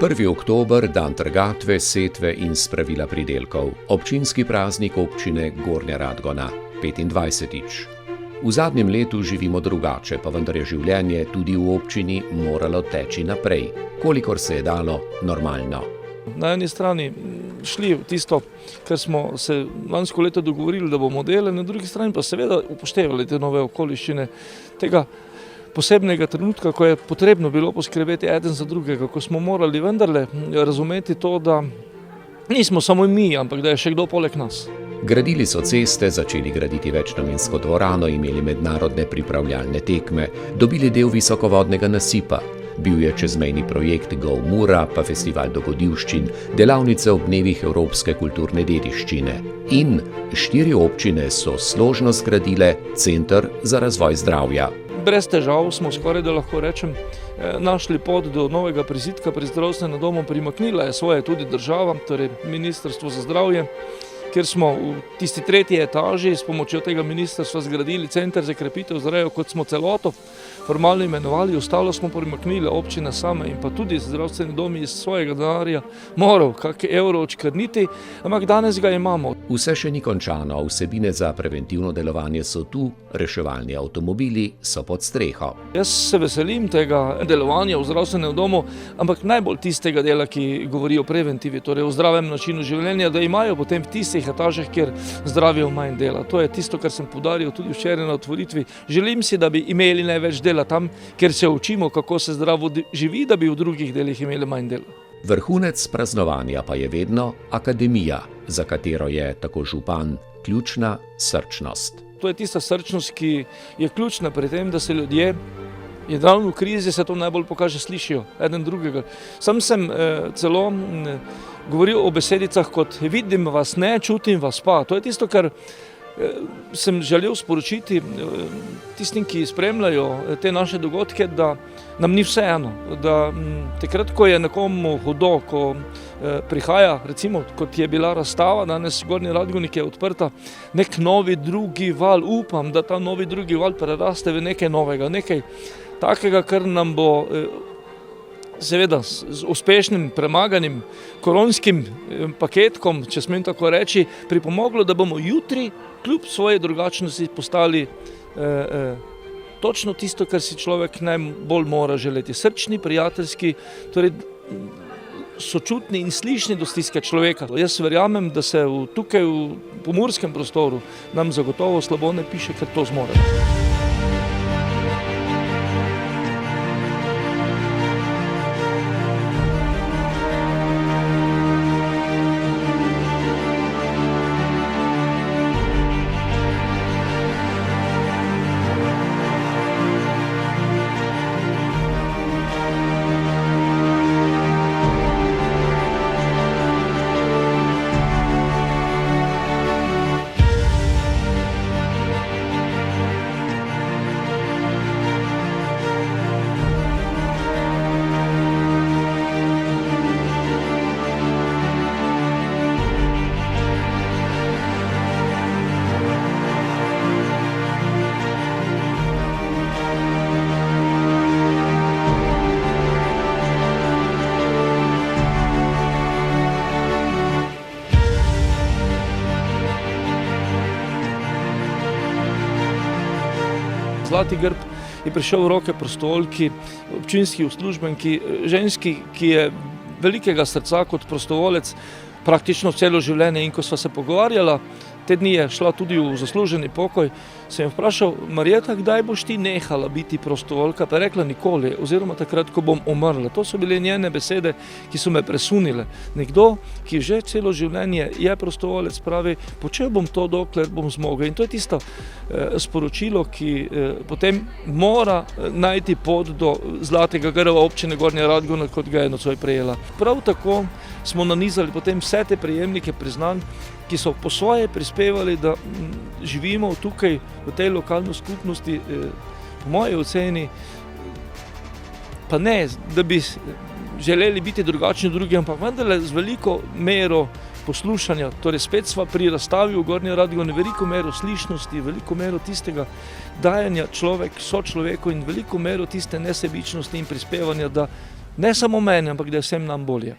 1. oktober, dan trgatve, setve in spravila pridelkov, občinski praznik občine Gornja Radgona, 25. V zadnjem letu živimo drugače, pa vendar je življenje tudi v občini moralo teči naprej, kolikor se je dalo normalno. Na eni strani šli v tisto, kar smo se lansko leto dogovorili, da bomo delali, na drugi strani pa seveda upoštevali te nove okoliščine tega posebnega trenutka, ko je potrebno bilo poskrbeti eden za drugega, ko smo morali vendarle razumeti to, da nismo samo mi, ampak da je še kdo poleg nas. Gradili so ceste, začeli graditi večnamensko dvorano, imeli mednarodne pripravljalne tekme, dobili del visokovodnega nasipa. Bil je čezmejni projekt Go Mura, pa festival dogodivščin, delavnice ob dnevih evropske kulturne dediščine. In 4 občine so složno zgradile Center za razvoj zdravja. Brez težav smo skoraj, da lahko rečem, našli pot do novega prizidka pri zdravstvenem domu. Primaknila je svoje tudi država, torej Ministrstvo za zdravje, kjer smo v tisti 3. etaži s pomočjo tega ministrstva zgradili center za krepitev zdravja, kot smo celoto formalno imenovali, ostalo smo primaknili občine same in pa tudi zdravstveni domi iz svojega denarja moral kak evro odškrniti, ampak danes ga imamo. Vse še ni končano, vsebine za preventivno delovanje so tu, reševalni avtomobili so pod streho. Jaz se veselim tega delovanja v zdravstvenem domu, ampak najbolj tistega dela, ki govori o preventivi, torej o zdravem načinu življenja, da imajo potem v tistih etažah, kjer zdravijo manj dela. To je tisto, kar sem poudaril tudi včeraj na otvoritvi. Želim si, da bi imeli največ dela tam, kjer se učimo, kako se zdravo živi, da bi v drugih delih imeli manj dela. Vrhunec praznovanja pa je vedno akademija, za katero je, tako župan, ključna srčnost. To je tista srčnost, ki je ključna pri tem, da se ljudje, in ravno v krizi se to najbolj pokaže, slišijo eden drugega. Sam sem celo govoril o besedicah kot vidim vas ne, čutim vas pa. To je tisto, kar sem želel sporočiti tistim, ki spremljajo te naše dogodke, da nam ni vseeno, da takrat, ko je nekomu hudo, ko prihaja, recimo, kot je bila razstava, danes v Gornji Radgoni, ki je odprta, nek novi drugi val, upam, da ta novi drugi val preraste v nekaj novega, nekaj takega, kar nam bo seveda z uspešnim premaganim koronskim paketkom, če smem tako reči, pripomoglo, da bomo jutri kljub svoje drugačnosti postali točno tisto, kar si človek najbolj mora želeti. Srčni, prijateljski, torej sočutni in slišni do stiske človeka. Jaz verjamem, da se tukaj v pomurskem prostoru nam zagotovo slabo ne piše, ker to zmoremo. Zlati grb je prišel v roke prostovoljki, občinski uslužbenki, ženski, ki je velikega srca kot prostovolec praktično celo življenje. In ko sva se pogovarjala, te dni je šla tudi v zasluženi pokoj, sem jo vprašal: Marjeta, kdaj boš ti nehala biti prostovoljka? Pa je rekla: nikoli, oziroma takrat, ko bom umrla. To so bile njene besede, ki so me presunile. Nekdo, ki že celo življenje je prostovolec, pravi: počel bom to, dokler bom zmogel. In to je tisto sporočilo, ki potem mora najti pot do zlatega grba občine Gornja Radgona, kot ga je nocoj prejela. Prav tako smo nanizali potem vse te prejemnike priznanj, ki so po svoje prispevali, da živimo tukaj v tej lokalni skupnosti, po moji oceni, pa ne, da bi želeli biti drugačni od drugih, ampak vendarle z veliko mero poslušanja. Torej spet sva pri razstavi v Gornji Radgoni, veliko mero slišnosti, veliko mero tistega dajanja človek sočloveku in veliko mero tiste nesebičnosti in prispevanja, da Ne samo meni, ampak da je vsem nam bolje.